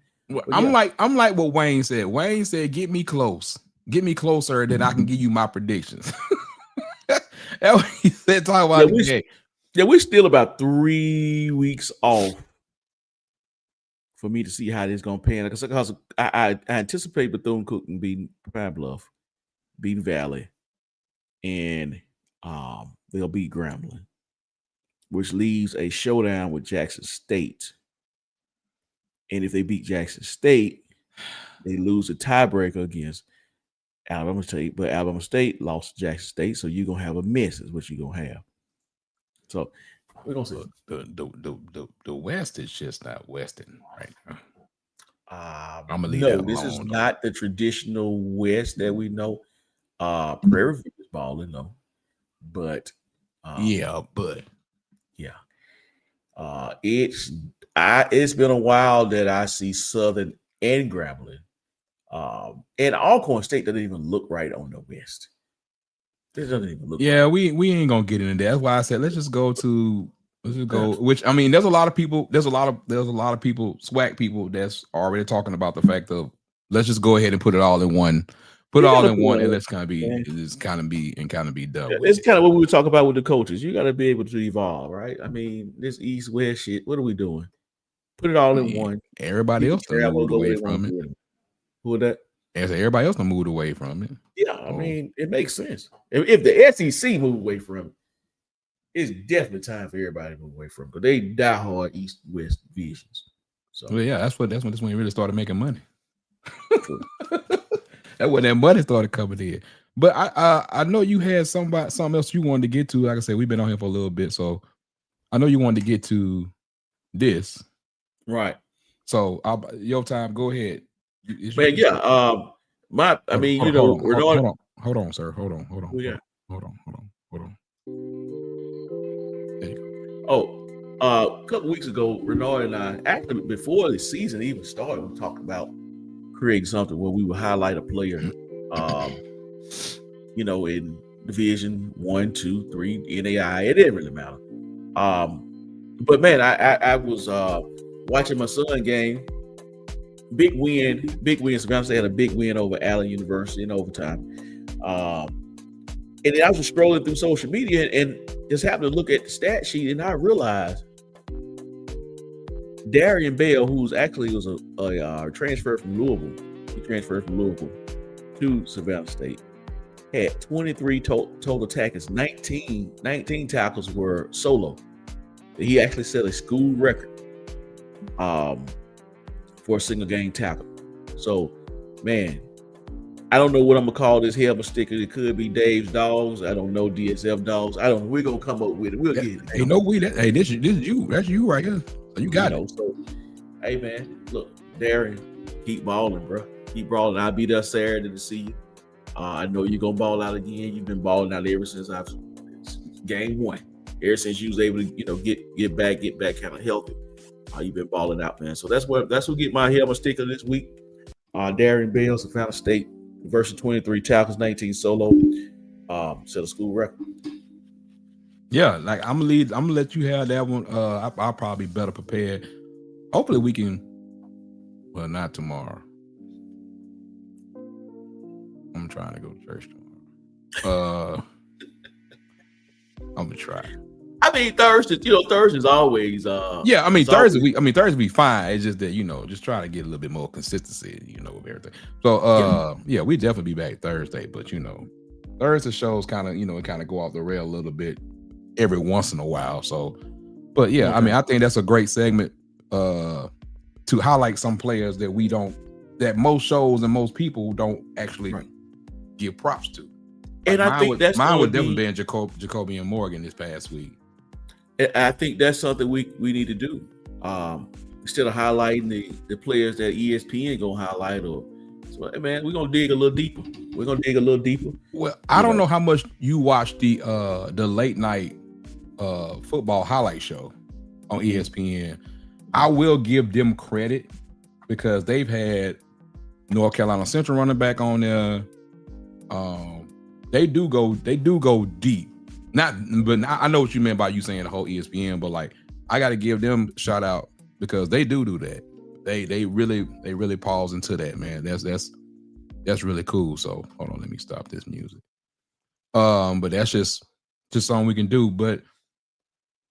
I'm like what Wayne said. Wayne said, "Get me close. Get me closer, then I can give you my predictions." That's what he said. Talk about we're still about 3 weeks off for me to see how this is going to pan. Because I anticipate Bethune-Cookman beating Pine Bluff, beating Valley, and they'll beat Grambling. which leaves a showdown with Jackson State. And if they beat Jackson State, they lose a tiebreaker against Alabama State. But Alabama State lost to Jackson State, so you're gonna have a miss. Is what you're gonna have. So we're gonna see. The West is just not Western right now. I'm gonna leave no, that this alone, is though. not the traditional West that we know. Prairie View is balling though, but yeah, but it's been a while that I see Southern and Grambling, and Alcorn State doesn't even look right on the West. It doesn't even look. Yeah, right. we ain't gonna get into that. That's why I said let's just go. Which I mean, there's a lot of people. There's a lot of people, SWAC people, that's already talking about the fact of let's just go ahead and put it all in one. Put it all in one, and let's kind of be done. It's kind of what we were talking about with the coaches. You got to be able to evolve, right? I mean, this East West shit. What are we doing? Put it all in one. Everybody else moved away from it. Who are that? As everybody else moved away from it. Yeah, I mean, it makes sense. If the SEC moved away from it, it's definitely time for everybody to move away from it because they die hard East West divisions. So well, yeah, that's when they really started making money. That's when that money started coming in. But I know you had something else you wanted to get to. Like I said, we've been on here for a little bit, so I know you wanted to get to this, right? So your time. Go ahead. Man, yeah. I mean, you know, hold on, sir. Hold on. Yeah. Hold on. There you go. Oh, a couple weeks ago, Renard and I, actually before the season even started, we talked about creating something where we would highlight a player, you know, in Division 1, 2, 3, NAI. It didn't really matter. But man, I was watching my son game. Big win. Savannah State had a big win over Allen University in overtime. And then I was just scrolling through social media and just happened to look at the stat sheet, and I realized Darian Bell, who's actually was a transfer from Louisville, he transferred from Louisville to Savannah State, had 23 total tackles. 19 tackles were solo. He actually set a school record for a single game tackle. So, man, I don't know what I'm gonna call this helmet sticker. It could be Dave's Dogs. I don't know, DSF Dogs. I don't know. We're gonna come up with it. We'll get it. Hey, no, this is you. That's you right here. So you got it. So, hey man, look, Darren, keep balling, bro. Keep balling. I'll be there Saturday to see you. I know you're gonna ball out again. You've been balling out ever since game 1. Ever since you was able to, you know, get back kind of healthy. You've been balling out, man. So that's what get my helmet sticker this week. Darian Bell, Savannah State versus 23 tackles, 19 solo, set a school record. Yeah, like I'm gonna let you have that one. I'll probably be better prepared. Hopefully we can. Well, not tomorrow. I'm trying to go to church tomorrow. I'm gonna try. I mean, Thursday's always. Yeah, I mean Thursday be fine. It's just that just try to get a little bit more consistency, with everything. So yeah, we definitely be back Thursday, but Thursday shows kind of go off the rail a little bit every once in a while. So, but yeah, okay. I mean, I think that's a great segment to highlight some players that most shows and most people don't actually give props to. And I think mine would definitely be in Jacobian Morgan this past week. I think that's something we need to do. Instead of highlighting the players that ESPN gonna highlight, hey man, we're gonna dig a little deeper. Well, I don't know how much you watch the late night football highlight show on ESPN. I will give them credit because they've had North Carolina Central running back on there. They do go deep. But I know what you meant by you saying the whole ESPN, but like I got to give them a shout out because they do that. They really pause into that, man. That's really cool. So hold on, let me stop this music. But that's just something we can do. But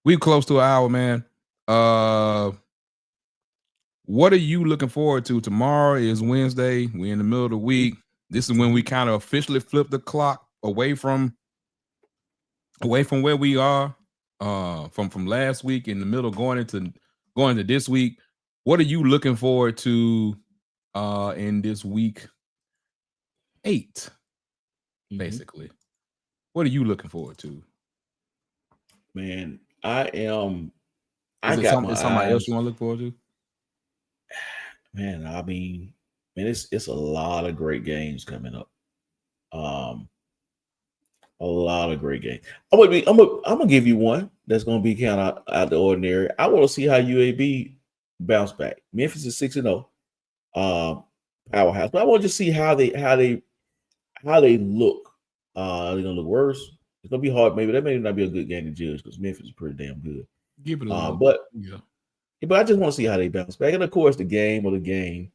we close to an hour, man. What are you looking forward to? Tomorrow is Wednesday. We're in the middle of the week. This is when we kind of officially flip the clock away from where we are from last week in the middle going into this week. What are you looking forward to in this week 8? Basically, what are you looking forward to? Man, I am. Is somebody else you want to look forward to? Man, I mean, it's a lot of great games coming up. A lot of great games. I'm gonna give you one that's gonna be kind of out the ordinary. I want to see how UAB bounce back. Memphis is 6-0, powerhouse. But I want to just see how they look. They're gonna look worse. It's gonna be hard. Maybe that may not be a good game to judge because Memphis is pretty damn good. Give it a little but yeah. But I just want to see how they bounce back. And of course, the game.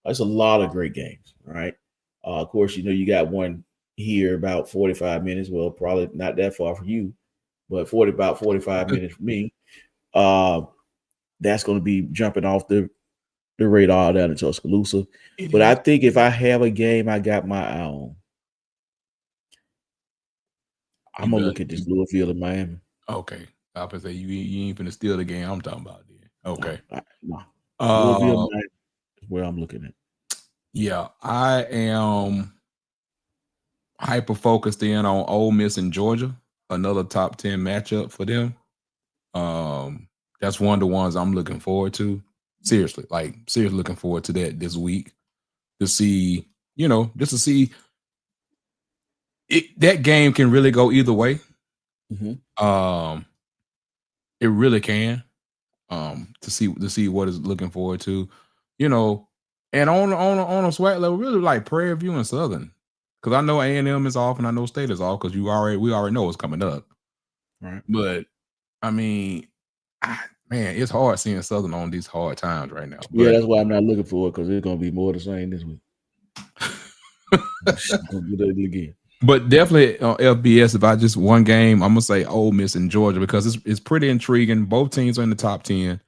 It's a lot of great games, right? Of course, you got one here about 45 minutes. Well, probably not that far for you, but about 45 minutes for me. That's going to be jumping off the radar down in Tuscaloosa. But I think if I have a game I got my eye on, I'm going to look at this Louisville and Miami. Okay. I was going to say, you ain't finna steal the game I'm talking about then. Okay. No. Louisville, Miami is where I'm looking at. Yeah, I am hyper focused in on Ole Miss and Georgia, another top 10 matchup for them. That's one of the ones I'm looking forward to. Seriously looking forward to that this week to see, just to see that game can really go either way. It really can. To see what is looking forward to, and on a swag level, really like Prairie View and Southern, because I know A&M is off and I know State is off because we already know it's coming up. Right. But I mean, man, it's hard seeing Southern on these hard times right now. Yeah, that's why I'm not looking for it because it's gonna be more of the same this week. Again. But definitely on FBS, if I just one game, I'm gonna say Ole Miss and Georgia because it's pretty intriguing. Both teams are in the top 10,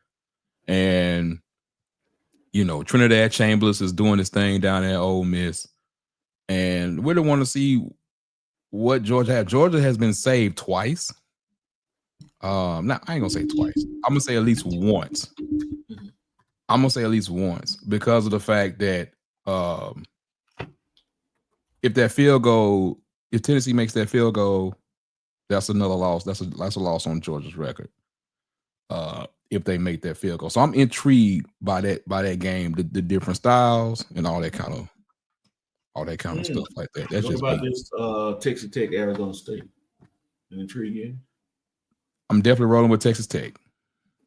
and Trinidad Chambers is doing his thing down at Ole Miss, and we don't want to see what Georgia has. Georgia has been saved twice. I ain't gonna say twice. I'm gonna say at least once. Because of the fact that if Tennessee makes that field goal, that's another loss. That's a loss on Georgia's record. If they make that field goal, so I'm intrigued by that game, the different styles and all that kind of stuff like that. That's what about this Texas Tech Arizona State? An intriguing. I'm definitely rolling with Texas Tech.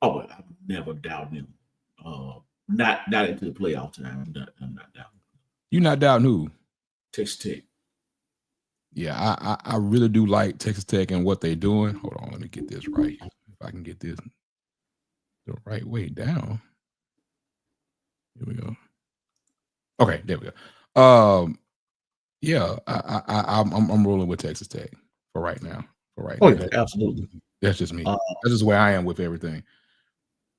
Oh, I never doubt them. Not into the playoff time. I'm not doubting. You not doubting who? Texas Tech. Yeah, I really do like Texas Tech and what they're doing. Hold on, let me get this right. If I can get this the right way down. Here we go. Okay, there we go. Yeah, I'm rolling with Texas Tech for right now. Yeah, absolutely. That's just me. That's just where I am with everything.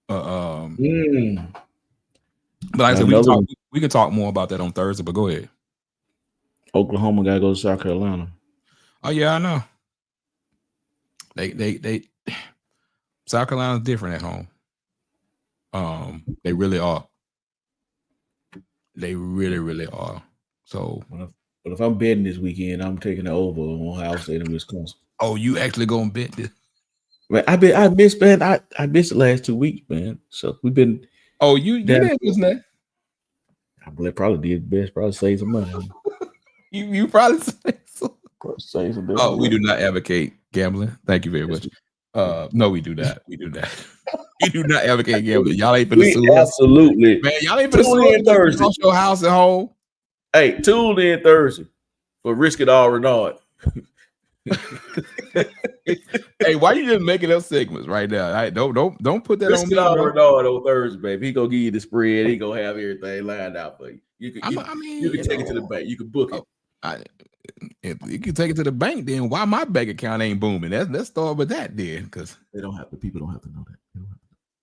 But like I said, we can talk more about that on Thursday. But go ahead. Oklahoma got to go to South Carolina. Oh yeah, I know. They South Carolina's different at home. They really are. They really, really are. So, but if I'm betting this weekend, I'm taking the over on Ohio State and Wisconsin. Oh, you actually gonna bet this? Man, I missed the last 2 weeks, man. So we've been. Oh, you didn't miss that? I probably did best. Probably save some money. you probably save some. Save some. Oh, we do not advocate gambling. Thank you very much. No, we do not. We do not. We do not advocate gambling. Y'all ain't finna sue us. Absolutely, man. Y'all ain't finna sue us. Thursday. Your house at home. Hey, tune in Thursday for Risk It All Renard. Hey, why you just making up segments right now? Right, don't put that Risk on me. Risk It All Renard on Thursday, baby. He gonna give you the spread. He gonna have everything lined out for you. You can take it to the bank. You can book it. If you can take it to the bank, then why my bank account ain't booming? Let's start with that then, because people don't have to know that.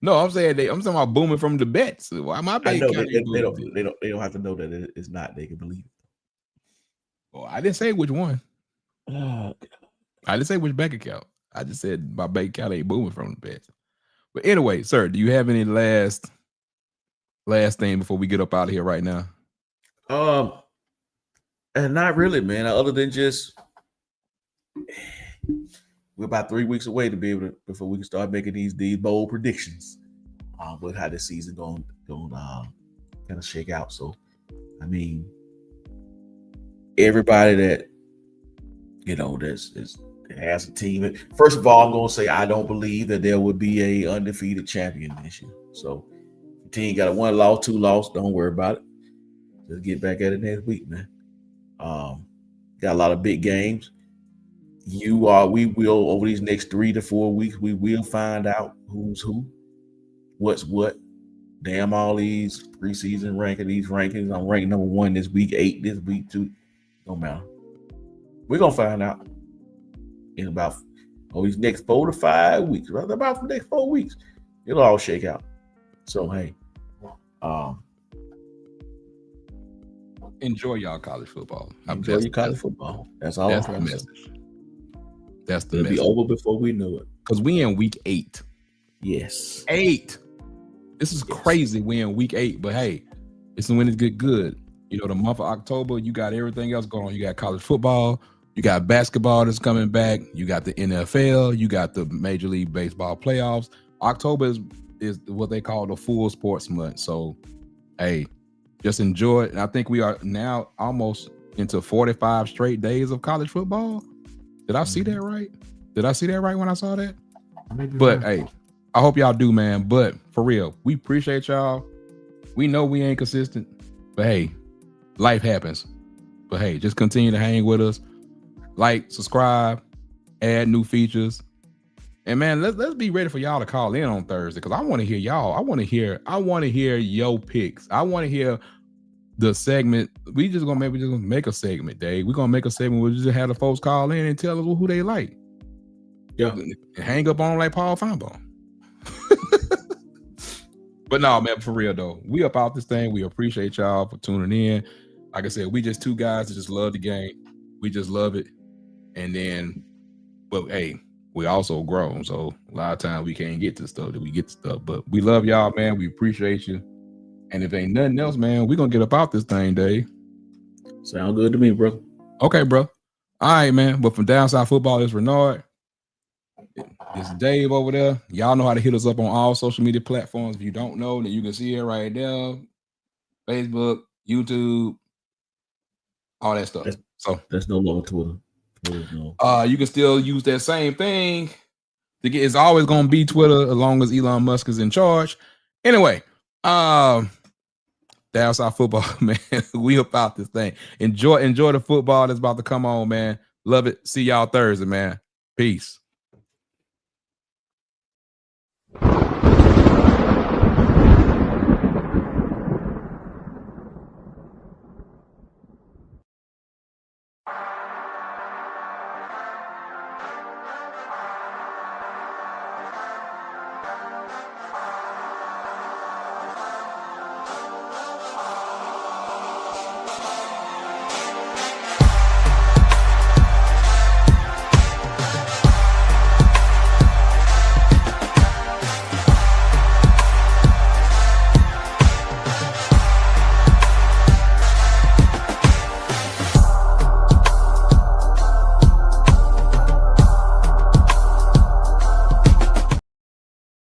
No, I'm saying I'm talking about booming from the bets. Why my bank account ain't booming? They don't have to know that it's not. They can believe it. Well, I didn't say which one. I didn't say which bank account. I just said my bank account ain't booming from the bets. But anyway, sir, do you have any last thing before we get up out of here right now? And not really, man. Other than just we're about 3 weeks away to be able to before we can start making these bold predictions with how this season going kind of shake out. So, I mean, everybody that that has a team. First of all, I'm gonna say I don't believe that there would be a undefeated champion this year. So, if the team got a 1 loss, 2 loss, don't worry about it. Just get back at it next week, man. Got a lot of big games. We will over these next 3 to 4 weeks, we will find out who's who, what's what. Damn all these preseason rankings. I'm ranked number 1 this week, 8 this week, 2. Don't matter. We're gonna find out in about these next 4 to 5 weeks. Right about the next 4 weeks, it'll all shake out. So hey, enjoy y'all college football. Enjoy your college football. That's all. That's the message. That's the message. It'll be over before we know it. Because we in week 8. Yes. 8. This is crazy. We in week 8, but hey, it's when it get good. The month of October, you got everything else going on. You got college football, you got basketball that's coming back, you got the NFL, you got the Major League Baseball playoffs. October is what they call the full sports month. So, hey, just enjoy it. And I think we are now almost into 45 straight days of college football. Did I see that right? Did I see that right when I saw that? But hey, I hope y'all do, man. But for real, we appreciate y'all. We know we ain't consistent, but hey, life happens. But hey, just continue to hang with us. Like, subscribe, add new features. And man, let's be ready for y'all to call in on Thursday, because I want to hear y'all. I want to hear your picks. I want to hear the segment. We just gonna make a segment, Dave. We're gonna make a segment where we just have the folks call in and tell us who they like. Yeah. And hang up on like Paul Feinbaum. But no, man, for real though, we up out this thing. We appreciate y'all for tuning in. Like I said, we just 2 guys that just love the game. We just love it. And then, but hey, we also grown. So a lot of times we can't get to stuff that we get to stuff. But we love y'all, man. We appreciate you. And if ain't nothing else, man, we're gonna get up out this thing, Dave. Sound good to me, bro. Okay, bro. All right, man. But from Downside Football, it's Renard. It's Dave over there. Y'all know how to hit us up on all social media platforms. If you don't know, then you can see it right there. Facebook, YouTube, all that stuff. That's no longer Twitter. No. You can still use that same thing. It's always gonna be Twitter as long as Elon Musk is in charge. Anyway, Downside Football, man. We about this thing. Enjoy the football that's about to come on, man. Love it. See y'all Thursday, man. Peace.